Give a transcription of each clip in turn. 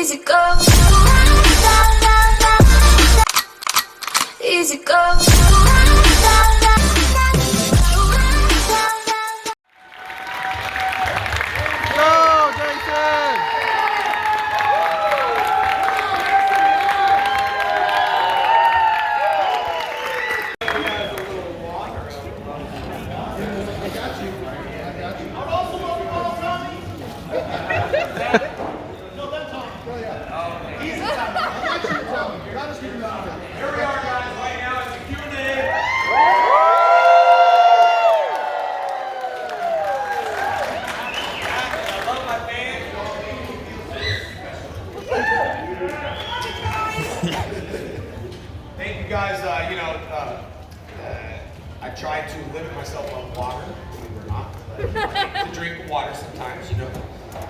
Easy go. Easy go. Go, Jason! Here we are, guys. Right now it's the Q&A. I love my fans. Thank you, guys. I try to limit myself on water, believe it or not. But I like to drink water sometimes,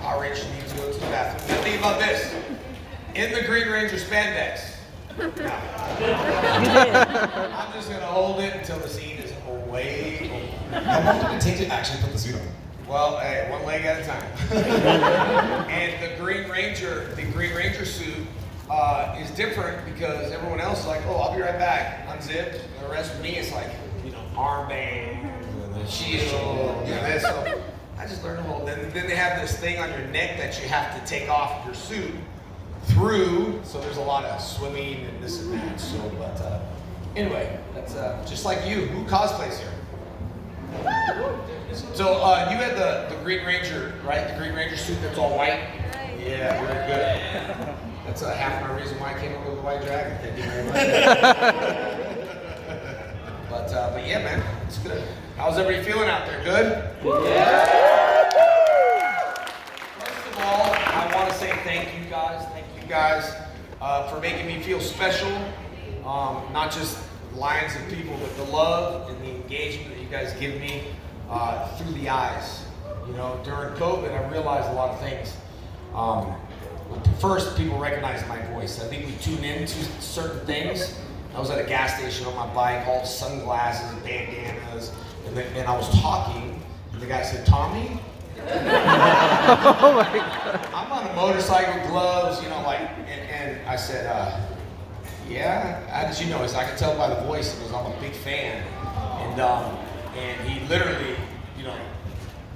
Power Rangers need to go to the bathroom. Now think about this. In the Green Ranger spandex. I'm just gonna hold it until the scene is away. How long did it take to actually put the suit on? Well, hey, one leg at a time. And the Green Ranger suit is different because everyone else is like, oh, I'll be right back, unzipped. And the rest of me is like, armband, the shield, this. So I just learned to hold. Then they have this thing on your neck that you have to take off your suit through, so there's a lot of swimming and this and that. So, but anyway, that's just like you. Who cosplays here? So you had the Green Ranger, right? The Green Ranger suit that's all white. Yeah, very good. That's half my reason why I came up with the white dragon. Thank you very much. But yeah, man, it's good. How's everybody feeling out there? Good? Yeah. First of all, I want to say thank you guys for making me feel special. Not just lines of people, but the love and the engagement that you guys give me through the eyes. During COVID, I realized a lot of things. First, people recognize my voice. I think we tune into certain things. I was at a gas station on my bike, all sunglasses and bandanas, and I was talking, and the guy said, "Tommy?" Oh my God. I'm on a motorcycle, gloves, and I said, yeah, how did you know? I could tell by the voice because I'm a big fan. And he literally,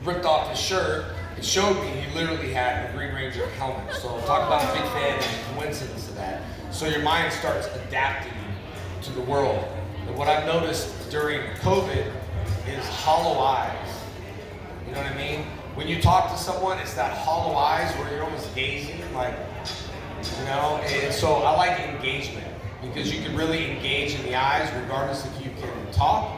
ripped off his shirt and showed me he literally had a Green Ranger helmet. So talk about a big fan and coincidence of that. So your mind starts adapting to the world. And what I've noticed during COVID is hollow eyes. You know what I mean? When you talk to someone, it's that hollow eyes where you're almost gazing, and so I like engagement because you can really engage in the eyes regardless if you can talk,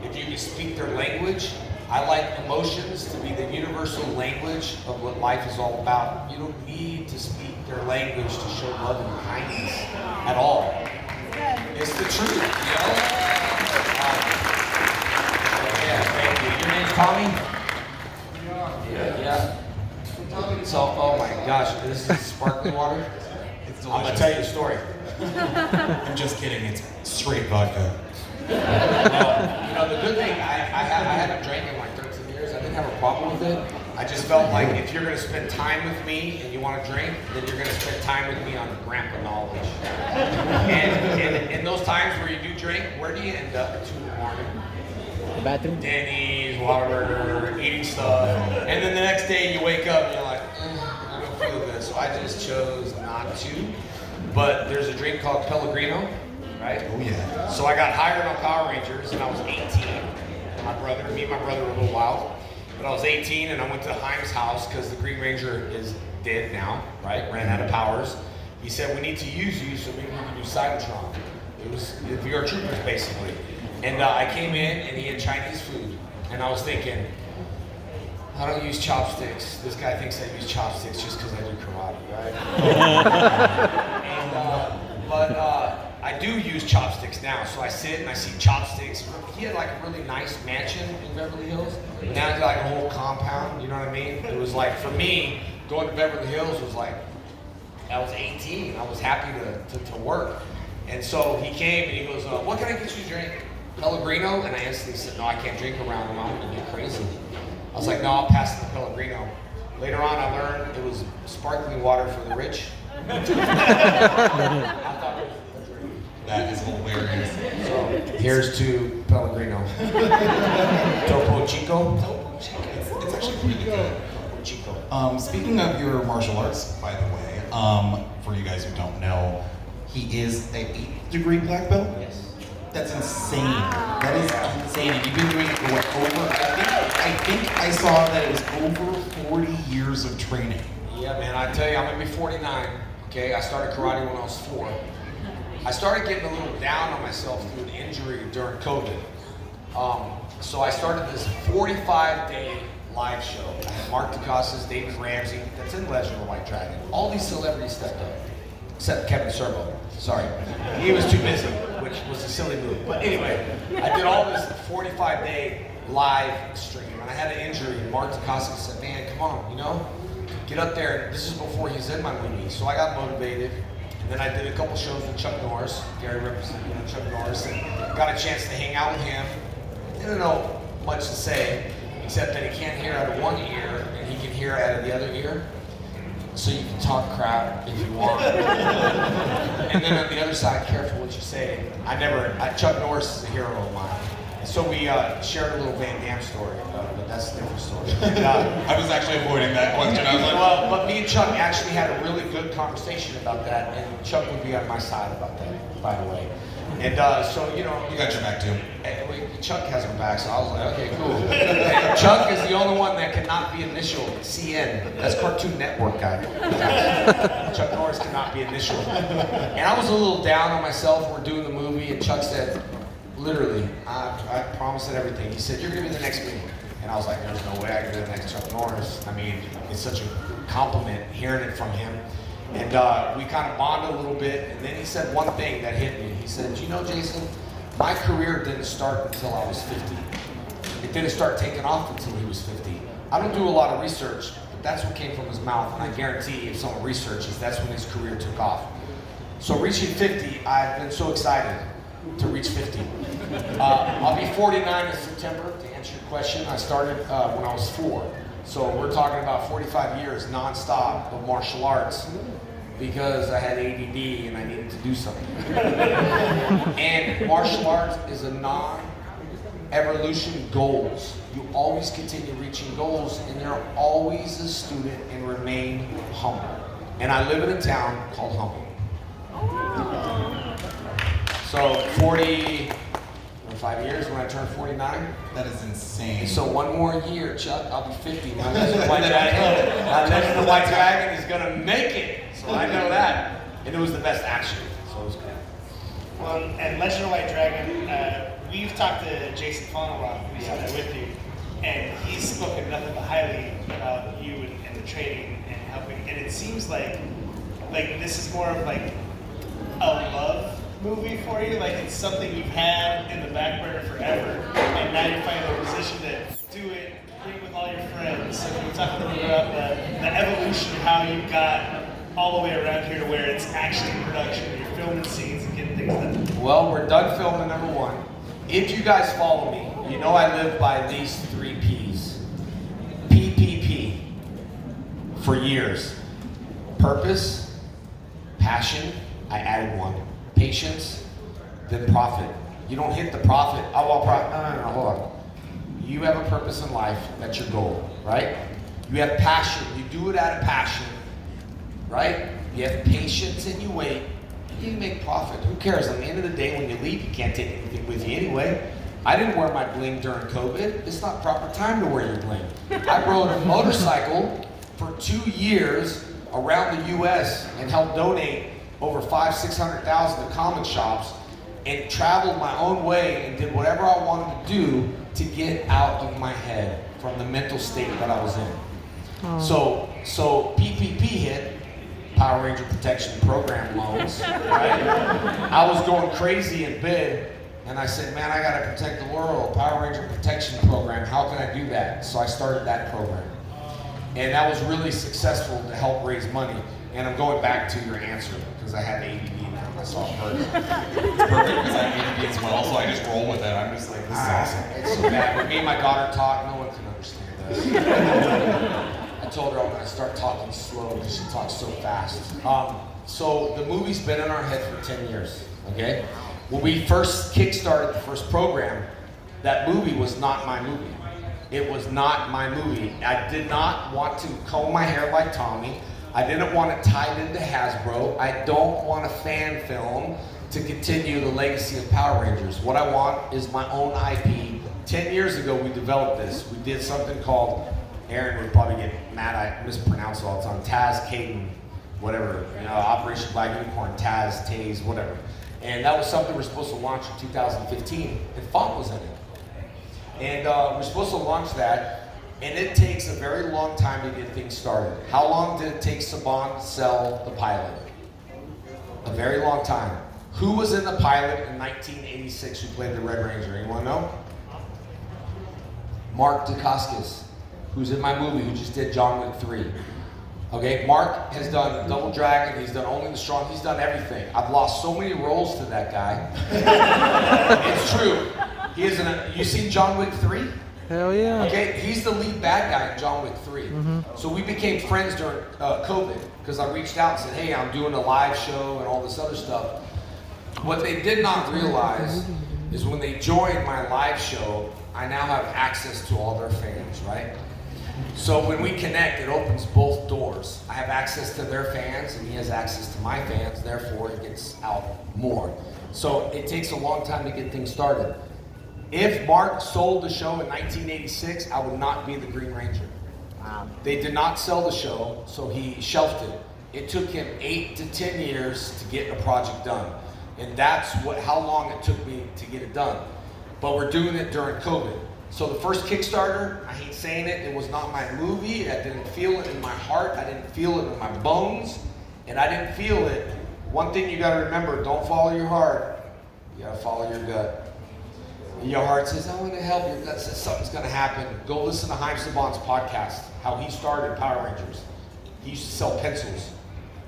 if you can speak their language. I like emotions to be the universal language of what life is all about. You don't need to speak their language to show love and kindness at all. It's the truth, Yeah, thank you. Your name's Tommy? Yeah. So, oh my gosh, this is sparkling water? It's I'm gonna tell you a story. I'm just kidding, it's straight vodka. The good thing, I haven't drank in like 13 years. I didn't have a problem with it. I just felt like if you're gonna spend time with me and you want to drink, then you're gonna spend time with me on grandpa knowledge. And in those times where you do drink, where do you end up at 2 in the morning? Bathroom? Denny's, Whataburger, eating stuff, and then the next day you wake up and you're like, I don't feel good, so I just chose not to. But there's a drink called Pellegrino, right? Oh yeah. So I got hired on Power Rangers and I was 18. Me and my brother were a little wild, but I was 18 and I went to Haim's house because the Green Ranger is dead now, right? Ran out of powers. He said, we need to use you so maybe we can do Cybertron. It was VR Troopers basically. And I came in and he had Chinese food. And I was thinking, I don't use chopsticks. This guy thinks I use chopsticks just because I do karate, right? But I do use chopsticks now. So I sit and I see chopsticks. He had like a really nice mansion in Beverly Hills. Now he's got like a whole compound, you know what I mean? It was like, for me, going to Beverly Hills was like, I was 18. I was happy to work. And so he came and he goes, what can I get you to drink? Pellegrino? And I instantly said, no, I can't drink around him. I'm gonna get crazy. I was like, no, I'll pass the Pellegrino. Later on, I learned it was sparkling water for the rich. I thought it was a drink. That is hilarious. So here's to Pellegrino. Topo Chico. It's actually really good. Topo Chico. Speaking of your martial arts, by the way, for you guys who don't know, he is a 8th degree black belt. Yes. That's insane. That is insane. And you've been doing it for what, over, I think I saw that it was over 40 years of training. Yeah, man, I tell you, I'm gonna be 49. Okay, I started karate when I was 4. I started getting a little down on myself through an injury during COVID. So I started this 45-day live show. I had Mark DeCasas, David Ramsey, that's in Legend of the White Dragon. All these celebrities stepped up, except Kevin Servo. Sorry, he was too busy, which was a silly move. But anyway, I did all this 45-day live stream, and I had an injury, and Mark DeCasas said, man, come on, you know, get up there. And this is before he's in my movie, so I got motivated. And then I did a couple shows with Chuck Norris, Gary representing Chuck Norris, and got a chance to hang out with him. Didn't know much to say, except that he can't hear out of one ear, and he can hear out of the other ear. So you can talk crap if you want. And then on the other side, careful what you say. Chuck Norris is a hero of mine. And so we shared a little Van Damme story, but that's a different story. And, I was actually avoiding that question. I was like, well, but me and Chuck actually had a really good conversation about that, and Chuck would be on my side about that, by the way. And so, you know. you got your back too. Chuck has my back, so I was like, okay, cool. And Chuck is the only one that cannot be initialed. CN. That's Cartoon Network guy. Chuck Norris cannot be initialed. And I was a little down on myself. We're doing the movie, and Chuck said, literally, I promised it everything. He said, you're going to be the next me. And I was like, there's no way I can be the next Chuck Norris. I mean, it's such a compliment hearing it from him. And we kind of bonded a little bit. And then he said one thing that hit me. He said, you know, Jason, my career didn't start until I was 50. It didn't start taking off until he was 50. I don't do a lot of research, but that's what came from his mouth. And I guarantee if someone researches, that's when his career took off. So reaching 50, I've been so excited to reach 50. I'll be 49 in September, to answer your question. I started when I was 4. So we're talking about 45 years nonstop of martial arts because I had ADD and I needed to do something. And martial arts is a non-evolution goals. You always continue reaching goals, and you're always a student and remain humble. And I live in a town called Humble. So 45 years when I turn 49. That is insane. So one more year, Chuck, I'll be 50. Now Legend of the White Dragon. Now Legend of the White Dragon is gonna make it. So I know that. And it was the best action. So it was good. Well, and Legend of the White Dragon, we've talked to Jason Fon a lot. We saw that with you. And he's spoken nothing but highly about you and the training and helping. And it seems like this is more of like a love movie for you. Like it's something you've had in the back burner forever. And now you're finally in a position to do it, bring it with all your friends. So can you talk a little bit about the evolution of how you got all the way around here to where it's actually in production, you're filming scenes and getting things done? Well, we're done filming number 1. If you guys follow me, you know I live by these 3 P's. PPP. For years. Purpose, passion, I added 1. Patience, then profit. You don't hit the profit. Oh, well, no, hold on. You have a purpose in life. That's your goal, right? You have passion. You do it out of passion, right? You have patience and you wait. You make profit. Who cares? At the end of the day, when you leave, you can't take anything with you anyway. I didn't wear my bling during COVID. It's not proper time to wear your bling. I rode a motorcycle for 2 years around the U.S. and helped donate over 600,000 to comic shops, and traveled my own way and did whatever I wanted to do to get out of my head from the mental state that I was in. So PPP hit, Power Ranger Protection Program loans, right? I was going crazy in bed, and I said, man, I gotta protect the world. Power Ranger Protection Program, how can I do that? So I started that program. And that was really successful to help raise money. And I'm going back to your answer, because I have ADD now. I saw it first. It's perfect because I have ADD as well, so I just roll with it. I'm just like, this is awesome. It's so bad. When me and my daughter talk, no one can understand us. I told her I'm gonna start talking slow because she talks so fast. So the movie's been in our head for 10 years, okay? When we first kickstarted the first program, that movie was not my movie. It was not my movie. I did not want to comb my hair like Tommy. I didn't want it tied into Hasbro. I don't want a fan film to continue the legacy of Power Rangers. What I want is my own IP. 10 years ago, we developed this. We did something called, Aaron would probably get mad, I mispronounce it all the time, Taz, Caden, whatever, Operation Black Unicorn, Taz, Taze, whatever. And that was something we're supposed to launch in 2015, and Font was in it. And we're supposed to launch that, and it takes a very long time to get things started. How long did it take Saban to sell the pilot? A very long time. Who was in the pilot in 1986 who played the Red Ranger? Anyone know? Mark Dacascos, who's in my movie, who just did John Wick 3. Okay, Mark has done Double Dragon, he's done Only the Strong, he's done everything. I've lost so many roles to that guy. It's true. He is you seen John Wick 3? Hell yeah. Okay, he's the lead bad guy in John Wick 3. So we became friends during COVID, because I reached out and said, hey, I'm doing a live show and all this other stuff. What they did not realize is when they joined my live show, I now have access to all their fans, right? So when we connect, it opens both doors. I have access to their fans, and he has access to my fans, therefore it gets out more. So it takes a long time to get things started. If Mark sold the show in 1986, I would not be the Green Ranger. Wow. They did not sell the show, so he shelved it. It took him 8 to 10 years to get a project done. And that's how long it took me to get it done. But we're doing it during COVID. So the first Kickstarter, I hate saying it, it was not my movie. I didn't feel it in my heart. I didn't feel it in my bones. And I didn't feel it. One thing you gotta remember, don't follow your heart. You gotta follow your gut. And your heart says, I want to help. Your gut says something's gonna happen. Go listen to Haim Saban's podcast, how he started Power Rangers. He used to sell pencils.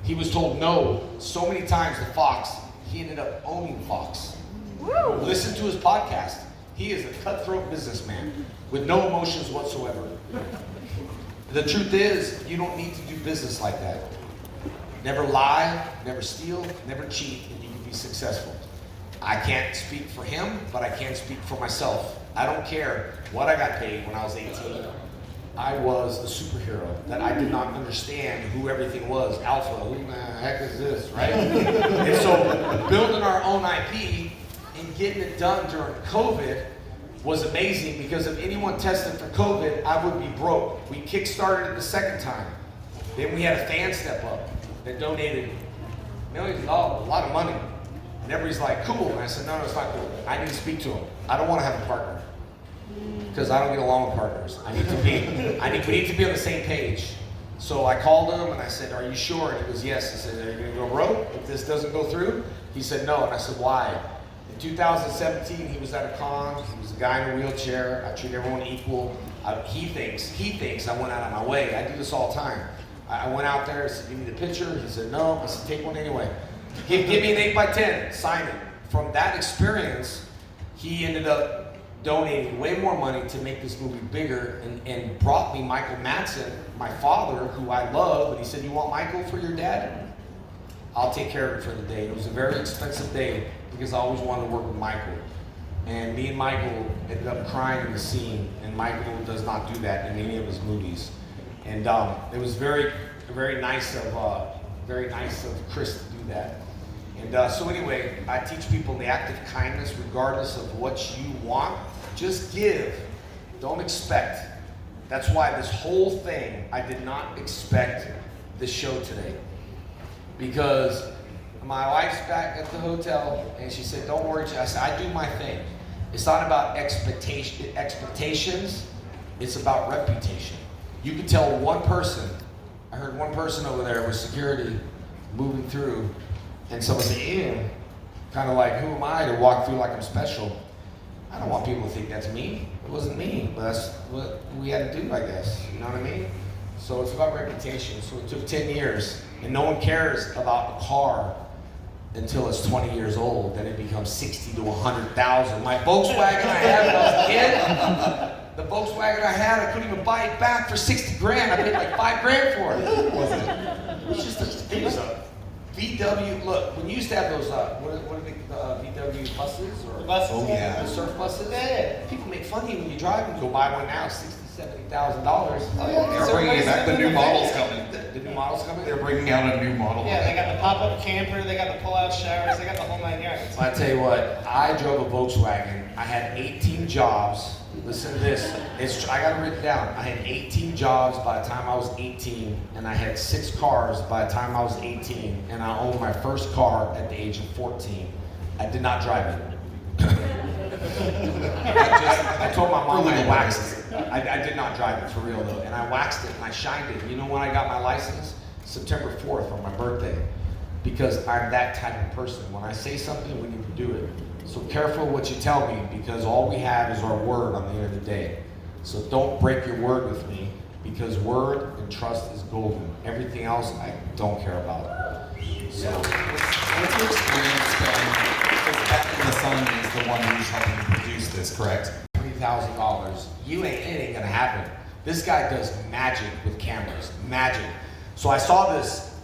He was told no so many times to Fox. He ended up owning Fox. Woo. Listen to his podcast. He is a cutthroat businessman with no emotions whatsoever. The truth is, you don't need to do business like that. Never lie, never steal, never cheat, and you can be successful. I can't speak for him, but I can speak for myself. I don't care what I got paid when I was 18. I was a superhero that I did not understand who everything was. Alpha, who the heck is this, right? And so building our own IP and getting it done during COVID was amazing, because if anyone tested for COVID, I would be broke. We kickstarted it the second time. Then we had a fan step up that donated millions of dollars, a lot of money. And everybody's like, cool. And I said, no, it's not cool. I need to speak to him. I don't want to have a partner, because I don't get along with partners. We need to be on the same page. So I called him and I said, are you sure? And he goes, yes. I said, are you gonna go broke if this doesn't go through? He said, no. And I said, why? In 2017, he was at a con. He was a guy in a wheelchair. I treat everyone equal. He thinks I went out of my way. I do this all the time. I went out there, I said, give me the picture. He said, no. I said, take one anyway. Give me an 8x10, sign it. From that experience, he ended up donating way more money to make this movie bigger, and brought me Michael Madsen, my father, who I love, and he said, you want Michael for your dad? I'll take care of it for the day. It was a very expensive day, because I always wanted to work with Michael. And me and Michael ended up crying in the scene, and Michael does not do that in any of his movies. And it was very nice of Chris to do that. And so anyway, I teach people the act of kindness, regardless of what you want. Just give, don't expect. That's why this whole thing, I did not expect this show today. Because my wife's back at the hotel, and she said, don't worry, I said, I do my thing. It's not about expectations, it's about reputation. You can tell one person, I heard one person over there with security moving through, and someone said, ew, kind of like, who am I to walk through like I'm special? I don't want people to think that's me. It wasn't me, but that's what we had to do, I guess. You know what I mean? So it's about reputation. So it took 10 years, and no one cares about a car until it's 20 years old. Then it becomes 60 to 100,000. My Volkswagen I had when I was a kid, the Volkswagen I had, I couldn't even buy it back for 60 grand. I paid like 5 grand for it. Was it? It was just it was a VW. Look, when you used to have those, what are the VW buses or Buses. Oh, yeah. the surf buses? Yeah. People make fun of you when you drive them. Go buy one now, $60,000, $70,000. Oh, yeah. They're bringing it back. The new model's coming. The new models coming. They're bringing out a new model. Yeah, they got the pop-up camper, they got the pull-out showers, they got the whole 9 yards. I tell you what, I drove a Volkswagen. I had 18 jobs. Listen to this. I got it written down. I had 18 jobs by the time I was 18, and I had 6 cars by the time I was 18, and I owned my first car at the age of 14. I did not drive it. I told my mom I waxed it. I did not drive it for real though, and I waxed it and I shined it. You know when I got my license? September 4th on my birthday, because I'm that type of person. When I say something, we need to do it. So careful what you tell me, because all we have is our word on the end of the day. So don't break your word with me, because word and trust is golden. Everything else I don't care about. So What's your experience been? Because Captain the Sun is the one who's helping produce this, correct? $3,000. It ain't gonna happen. This guy does magic with cameras. Magic. So I saw this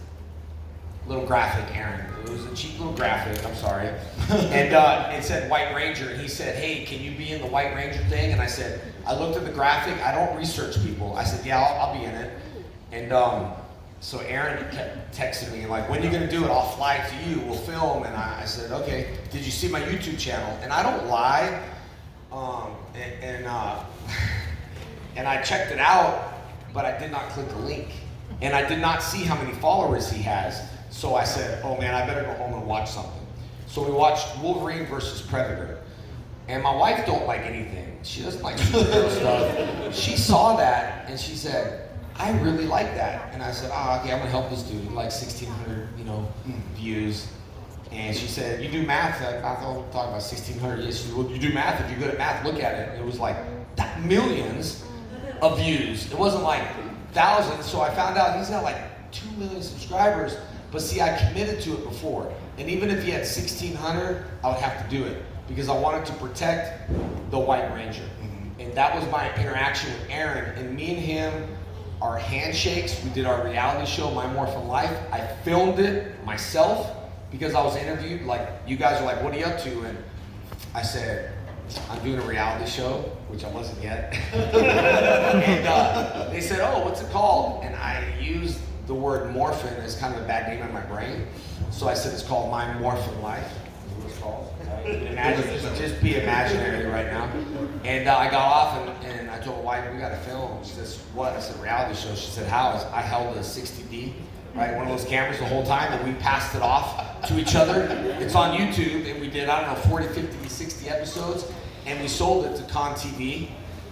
little graphic, Aaron. It was a cheap little graphic, I'm sorry. And it said White Ranger, and he said, hey, can you be in the White Ranger thing? And I said, I looked at the graphic, I don't research people. I said, yeah, I'll be in it. And so Aaron kept texting me, like, when are you gonna do it? I'll fly to you, we'll film. And I said, okay, did you see my YouTube channel? And I don't lie, and I checked it out, but I did not click the link. And I did not see how many followers he has. So I said, oh man, I better go home and watch something. So we watched Wolverine versus Predator. And my wife don't like anything. She doesn't like superhero stuff. She saw that and she said, I really like that. And I said, okay, I'm gonna help this dude. Like 1,600, views. And she said, you do math? I thought we were talking about 1,600. Yes, she said, well, you do math. If you're good at math, look at it. And it was like millions of views. It wasn't like thousands. So I found out he's got like 2 million subscribers. But see, I committed to it before. And even if he had 1,600, I would have to do it because I wanted to protect the White Ranger. Mm-hmm. And that was my interaction with Aaron. And me and him, our handshakes, we did our reality show, My Morphin Life. I filmed it myself because I was interviewed. Like, you guys were like, what are you up to? And I said, I'm doing a reality show, which I wasn't yet. And they said, oh, what's it called? And I used the word morphin is kind of a bad name in my brain. So I said it's called My Morphin Life. Is what it's called. Imagine, just be imaginary right now. And I got off and I told her, why we got to film? She says, what? I said, reality show. She said, how? I held a 60D, right? One of those cameras the whole time, and we passed it off to each other. It's on YouTube, and we did, I don't know, 40, 50, 60 episodes, and we sold it to Con TV.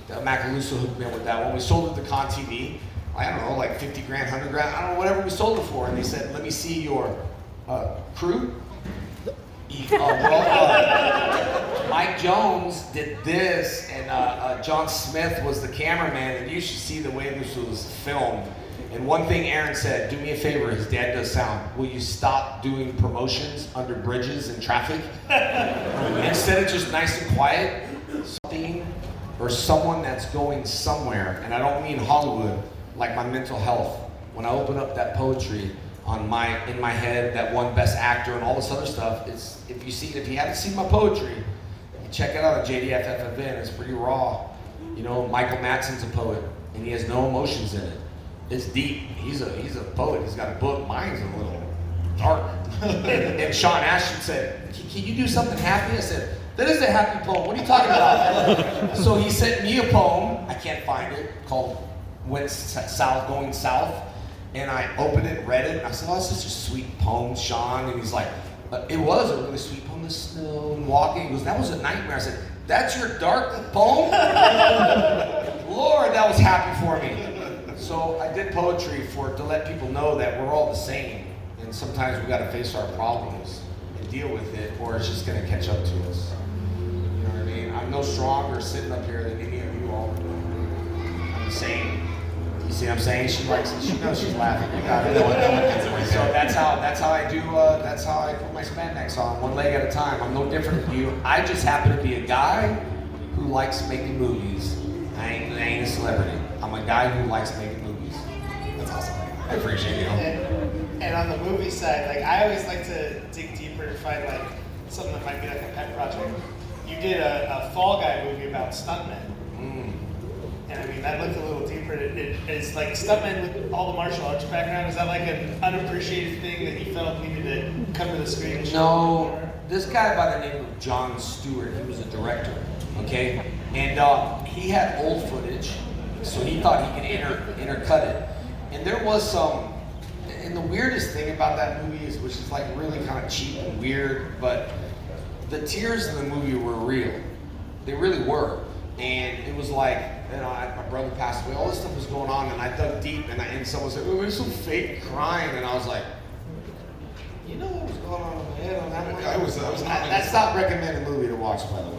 Macaluso hooked me up with that one. We sold it to Con TV. I don't know, like 50 grand, 100 grand, I don't know, whatever we sold it for. And they said, let me see your crew. Mike Jones did this, and John Smith was the cameraman, and you should see the way this was filmed. And one thing Aaron said, do me a favor, his dad does sound, will you stop doing promotions under bridges and traffic? Instead of just nice and quiet, something or someone that's going somewhere, and I don't mean Hollywood, like my mental health. When I open up that poetry in my head, that won Best Actor and all this other stuff, it's if you haven't seen my poetry, check it out at JDFF event. It's pretty raw. You know, Michael Madsen's a poet, and he has no emotions in it. It's deep. He's a poet. He's got a book. Mine's a little dark. and Sean Ashton said, "Can you do something happy?" I said, "That is a happy poem. What are you talking about?" So he sent me a poem. I can't find it. Called "Went South, Going South." And I opened it, read it, and I said, "Oh, it's such a sweet poem, Sean." And he's like, "It was a really sweet poem. The snow and walking." He goes, "That was a nightmare." I said, "That's your dark poem?" Lord, that was happy for me. So I did poetry to let people know that we're all the same, and sometimes we got to face our problems and deal with it, or it's just going to catch up to us. You know what I mean? I'm no stronger sitting up here than any of you all. I'm the same. You see what I'm saying? She likes it. She knows she's laughing. You got it. So that's how I do. That's how I put my spandex on, one leg at a time. I'm no different than you. I just happen to be a guy who likes making movies. I I ain't a celebrity. I'm a guy who likes making movies. That's awesome. I appreciate you. And on the movie side, like I always like to dig deeper and find like something that might be like a pet project. You did a Fall Guy movie about stuntmen. And I mean, that looked a little deeper. It's like stuntmen with all the martial arts background. Is that like an unappreciated thing that you felt needed to come to the screen and show? No, this guy by the name of John Stewart, he was a director, okay? And he had old footage, so he thought he could intercut it. And there was some, and the weirdest thing about that movie is, which is like really kind of cheap and weird, but the tears in the movie were real. They really were. And it was like, you know, my brother passed away, all this stuff was going on, and I dug deep, and someone said, oh, there's some fake crying, and I was like, you know what was going on in my head on that one? That's not recommended movie to watch, by the way.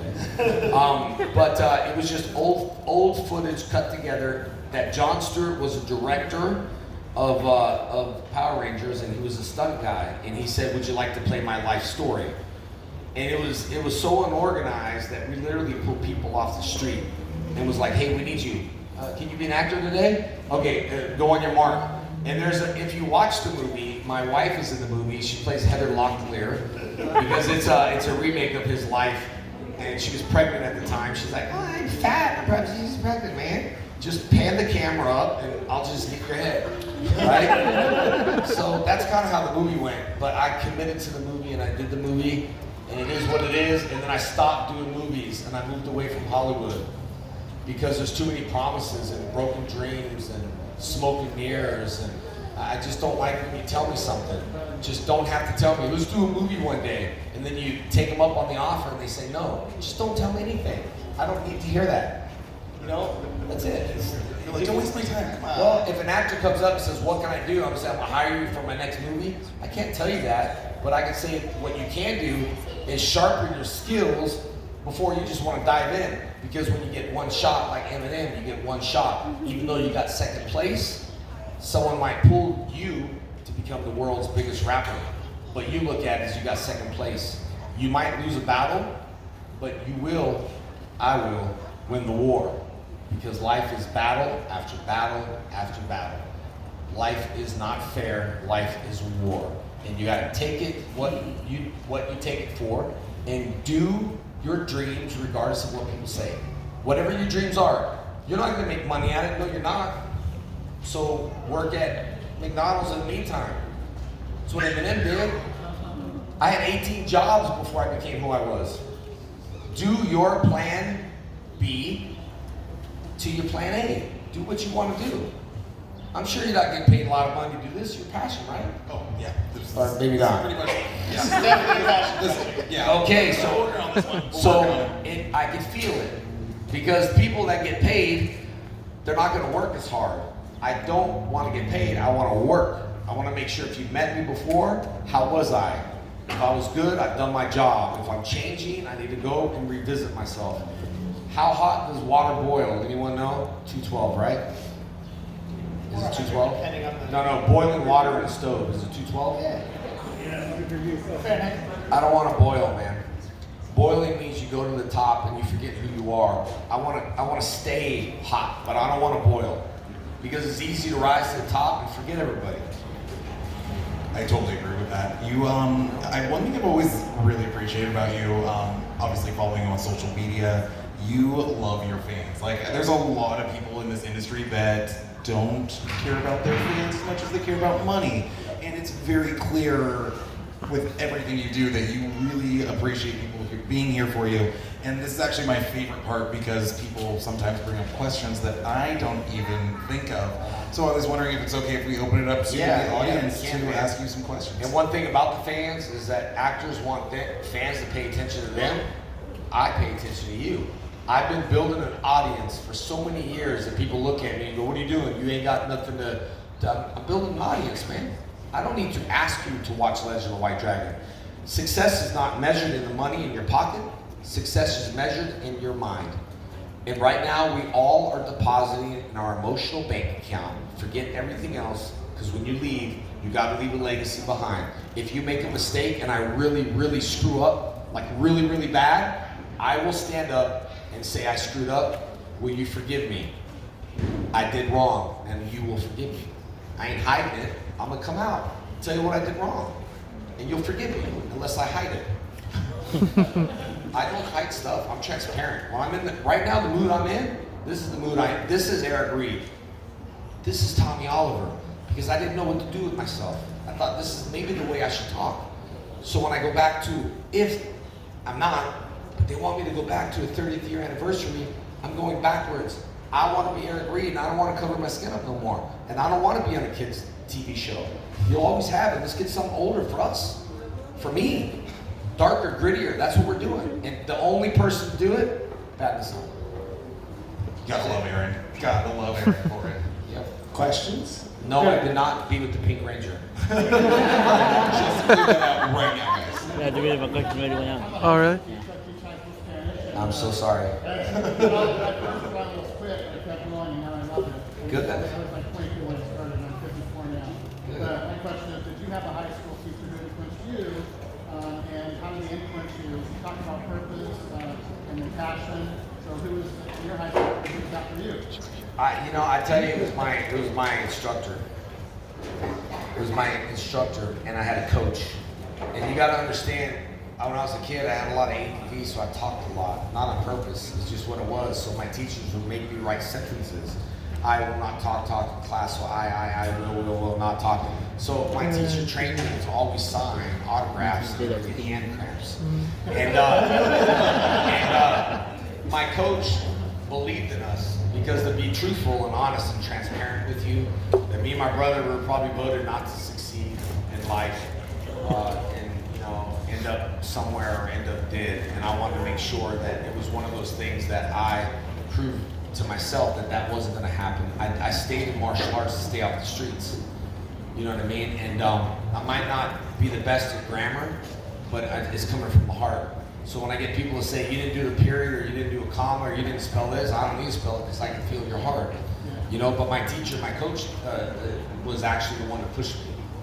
But it was just old footage cut together that John Stewart was a director of Power Rangers, and he was a stunt guy, and he said, would you like to play my life story? And it was so unorganized that we literally pulled people off the street and was like, hey, we need you. Can you be an actor today? Okay, go on your mark. And if you watch the movie, my wife is in the movie. She plays Heather Locklear because it's a remake of his life. And she was pregnant at the time. She's like, oh, I'm fat. I'm probably she's pregnant, man. Just pan the camera up and I'll just get your head, right? So that's kind of how the movie went. But I committed to the movie and I did the movie. And it is what it is, and then I stopped doing movies and I moved away from Hollywood because there's too many promises and broken dreams and smoke and mirrors, and I just don't like when you tell me something. Just don't have to tell me, let's do a movie one day, and then you take them up on the offer and they say no. Just don't tell me anything. I don't need to hear that. You know, that's it. You're like, don't waste my time. Come on. Well, if an actor comes up and says, what can I do? I'm gonna say, I'm gonna hire you for my next movie. I can't tell you that, but I can say what you can do is sharpen your skills before you just want to dive in. Because when you get one shot, like Eminem, you get one shot. Even though you got second place, someone might pull you to become the world's biggest rapper. But you look at it as you got second place. You might lose a battle, but you will, I will, win the war. Because life is battle after battle after battle. Life is not fair, life is war. And you gotta take it what you take it for, and do your dreams regardless of what people say. Whatever your dreams are, you're not gonna make money at it. No, you're not. So work at McDonald's in the meantime. That's what Eminem did. I had 18 jobs before I became who I was. Do your plan B to your plan A. Do what you want to do. I'm sure you're not getting paid a lot of money to do this. Your passion, right? Oh, yeah. Or maybe not. Pretty much. This is Yeah. definitely a passion. Yeah. Okay, We'll work on this one. We'll so work on it. I can feel it. Because people that get paid, they're not going to work as hard. I don't want to get paid. I want to work. I want to make sure if you met me before, how was I? If I was good, I've done my job. If I'm changing, I need to go and revisit myself. How hot does water boil? Anyone know? 212, right? Is it 212? Depending on the- No, boiling water in a stove. Is it 212? Yeah. Fair enough. I don't want to boil, man. Boiling means you go to the top and you forget who you are. I want to stay hot, but I don't want to boil. Because it's easy to rise to the top and forget everybody. I totally agree with that. You, one thing I've always really appreciated about you, obviously following you on social media, you love your fans. Like, there's a lot of people in this industry that don't care about their fans as much as they care about money. And it's very clear with everything you do that you really appreciate people being here for you. And this is actually my favorite part because people sometimes bring up questions that I don't even think of. So I was wondering if it's okay if we open it up to the audience yeah, to man. ask you some questions. And one thing about the fans is that actors want fans to pay attention to them. I pay attention to you. I've been building an audience for so many years that people look at me and go, what are you doing? You ain't got nothing to I'm building an audience, man. I don't need to ask you to watch Legend of the White Dragon. Success is not measured in the money in your pocket. Success is measured in your mind. And right now, we all are depositing in our emotional bank account. Forget everything else, because when you leave, you got to leave a legacy behind. If you make a mistake and I really, really screw up, like really, really bad, I will stand up and say I screwed up. Will you forgive me? I did wrong, and you will forgive me. I ain't hiding it. I'm gonna come out, tell you what I did wrong, and you'll forgive me unless I hide it. I don't hide stuff. I'm transparent. When I'm in right now, the mood I'm in, this is the mood this is Eric Reed. This is Tommy Oliver, because I didn't know what to do with myself. I thought this is maybe the way I should talk. So when I go back to, if I'm not, but they want me to go back to a 30th year anniversary, I'm going backwards. I want to be Eric Reed, and I don't want to cover my skin up no more. And I don't want to be on a kid's TV show. You'll always have it. Let's get something older for us. For me. Darker, grittier, that's what we're doing. And the only person to do it, Pat Nassau. Gotta love Aaron. Gotta love Aaron for it. Yep. Questions? No, I did not be with the Pink Ranger. Just clear that out right now, guys. Yeah, do we have a question ready now? Oh, really? I'm so sorry. Good. I was like 22 when it started, and I'm 54 now. My question is, did you have a high school teacher who influenced you, and how did he influence you? You talked about purpose and then passion. So who was in your high school who was that for you? I tell you, it was my instructor. It was my instructor, and I had a coach. And you got to understand, when I was a kid, I had a lot of ADD, so I talked a lot, not on purpose. It's just what it was. So my teachers would make me write sentences. I will not talk in class, so I will not talk. So my teacher trained me to always sign autographs and hand cramps. And my coach believed in us because to be truthful and honest and transparent with you, that me and my brother were probably voted not to succeed in life, and end up somewhere or end up dead. And I wanted to make sure that it was one of those things that I proved to myself that wasn't going to happen. I stayed in martial arts to stay off the streets. You know what I mean? And I might not be the best at grammar, but it's coming from the heart. So when I get people to say, you didn't do the period, or you didn't do a comma, or you didn't spell this, I don't need to spell it because I can feel your heart. But my teacher, my coach, was actually the one to push me.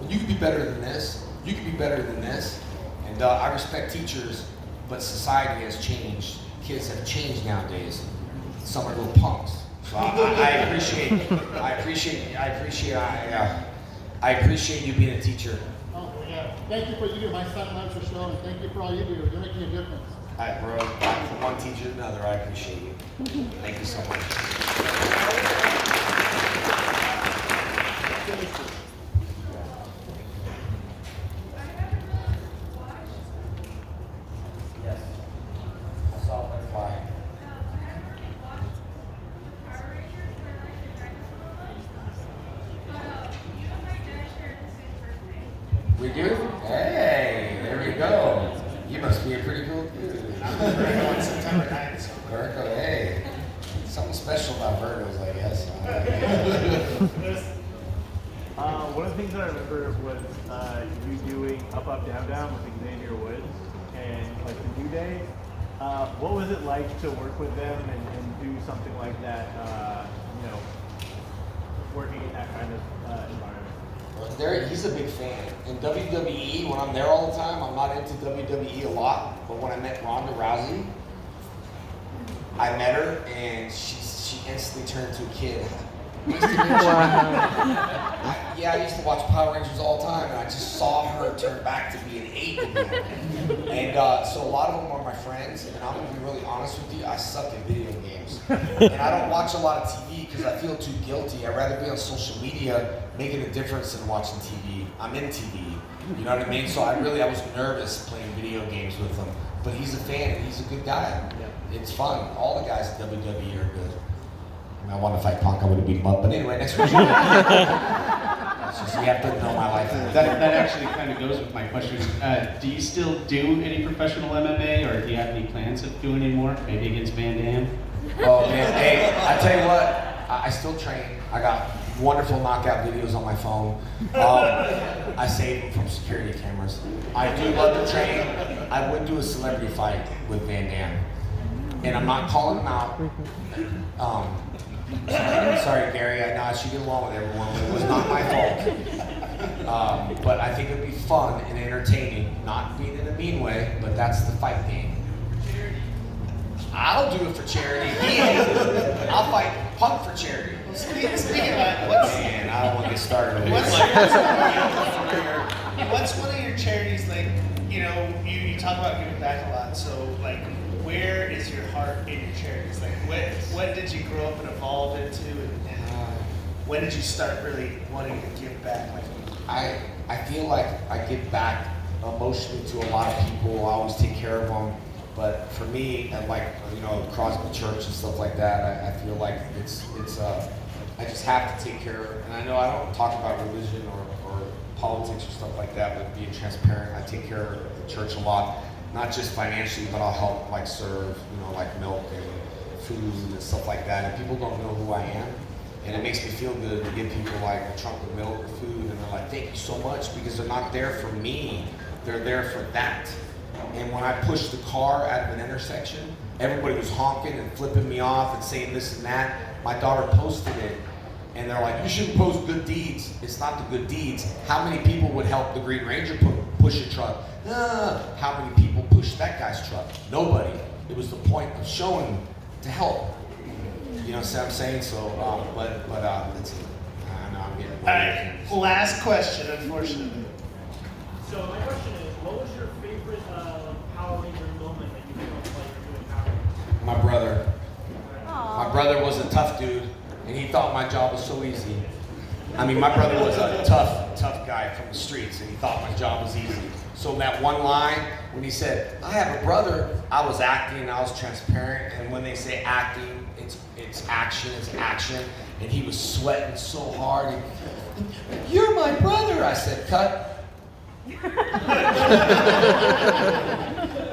You can be better than this. You can be better than this. And I respect teachers, but society has changed. Kids have changed nowadays. Some are little punks. So I appreciate you being a teacher. Oh, yeah. Thank you for what you do. My son loves your show, and thank you for all you do. You're making a difference. All right, bro. From one teacher to another, I appreciate you. Thank you so much. Yes. I saw that fly. We do? Hey, there we go. You must be a pretty cool dude. I'm a Virgo on September 9th. So. Virgo, hey. Something special about Virgos, I guess. One of the things that I remember was you doing Up, Up, Down, Down with Xavier Woods and like the New Day. What was it like to work with them and do something like that, working in that kind of environment? He's a big fan. In WWE, when I'm there all the time, I'm not into WWE a lot, but when I met Ronda Rousey, I met her and she instantly turned into a kid. I used to watch Power Rangers all the time, and I just saw her turn back to be an 8 again. And so a lot of them are my friends, and I'm gonna be really honest with you, I suck at video games. And I don't watch a lot of TV because I feel too guilty. I'd rather be on social media making a difference than watching TV. I'm in TV, you know what I mean? So I was nervous playing video games with him. But he's a fan, and he's a good guy. It's fun. All the guys at WWE are good. I want to fight Punk, I would have beat him up. But anyway, next question. You have to know my life. That actually kind of goes with my question. Do you still do any professional MMA, or do you have any plans of doing any more? Maybe against Van Damme? Oh man, hey, I tell you what, I still train. I got wonderful knockout videos on my phone. I save them from security cameras. I do love to train. I would do a celebrity fight with Van Damme. And I'm not calling him out. Sorry, Gary, I know I should get along with everyone, but it was not my fault. But I think it would be fun and entertaining, not being in a mean way, but that's the fight game. I'll do it for charity. I'll fight Punk for charity. Well, speaking of that, what's Man, I don't want to get started with What's, this. what's one of your charities, like, you know, you talk about giving back a lot, so, like, where is your heart in your charities? Like, what did you grow up and evolve into, and when did you start really wanting to give back? Like, I feel like I give back emotionally to a lot of people. I always take care of them. But for me, and like, you know, Crosby Church and stuff like that, I feel like it's I just have to take care of, and I know I don't talk about religion or politics or stuff like that, but being transparent, I take care of the church a lot, not just financially, but I'll help like serve, you know, like milk and food and stuff like that, and people don't know who I am, and it makes me feel good to give people like a trunk of milk or food, and they're like, thank you so much, because they're not there for me, they're there for that. And when I pushed the car out of an intersection, everybody was honking and flipping me off and saying this and that. My daughter posted it, and they're like, you shouldn't post good deeds. It's not the good deeds. How many people would help the Green Ranger push a truck? How many people pushed that guy's truck? Nobody. It was the point of showing to help. You know what I'm saying? So, that's it. I know I'm getting. all right, last question, unfortunately. So my question is, what was your favorite Power Ranger moment that you felt like you're doing Power Rangers? My brother. My brother was a tough dude, and he thought my job was so easy. I mean, my brother was a tough guy from the streets, and he thought my job was easy. So that one line, when he said, I have a brother, I was acting, I was transparent, and when they say acting, it's action, and he was sweating so hard, and, you're my brother, I said, cut.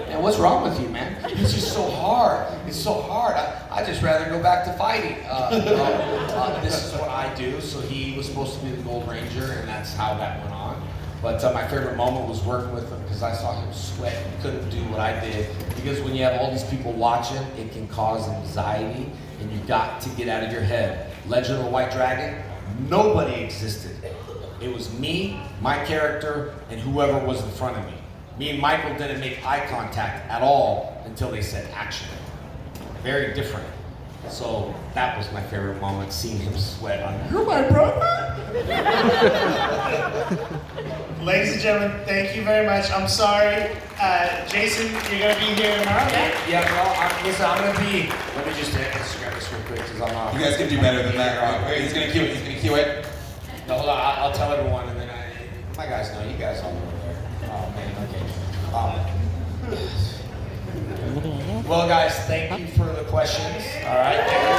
And what's wrong with you, man? It's just so hard. It's so hard. I just rather go back to fighting. This is what I do. So he was supposed to be the Gold Ranger, and that's how that went on. But my favorite moment was working with him because I saw him sweat and couldn't do what I did. Because when you have all these people watching, it can cause anxiety, and you've got to get out of your head. Legend of the White Dragon, nobody existed. It was me, my character, and whoever was in front of me. Me and Michael didn't make eye contact at all until they said action. Very different. So that was my favorite moment, seeing him sweat on, you're my brother? Ladies and gentlemen, thank you very much. I'm sorry. Jason, you're going to be here tomorrow? Yeah, bro. Listen, I'm going to be, let me just Instagram this real quick because I'm not. You guys can do better than that. Wait, he's gonna cue it. No, hold on, I'll tell everyone, and then my guys know, you guys all know there. Oh man, okay. Well, guys, thank you for the questions. All right. Thank you,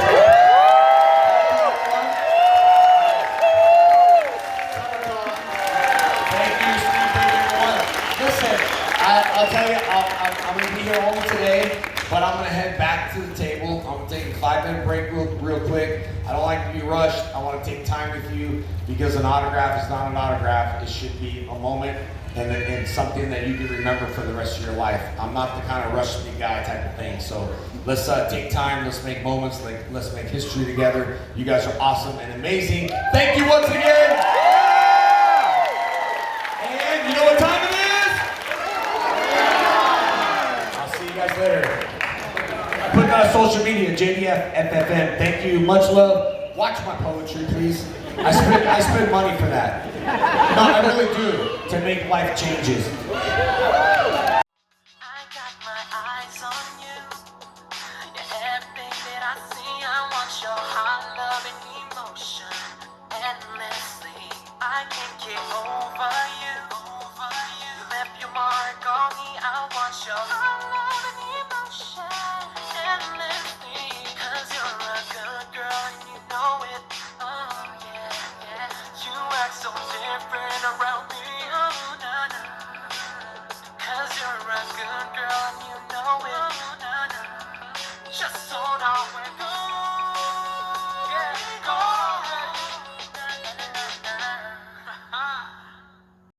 Steve, everyone. Listen, I'll tell you, I'm gonna be here only today, but I'm gonna head back to the table. I'm gonna take a 5-minute break real quick. I don't like to be rushed. I want to take time with you because an autograph is not an autograph. It should be a moment and something that you can remember for the rest of your life. I'm not the kind of rush me guy type of thing. So let's take time. Let's make moments. Let's make history together. You guys are awesome and amazing. Thank you once again. And you know what time it is? I'll see you guys later. Put it on social media, JDF FFM. Thank you. Much love. Watch my poetry, please. I spend money for that. No, I really do, to make life changes.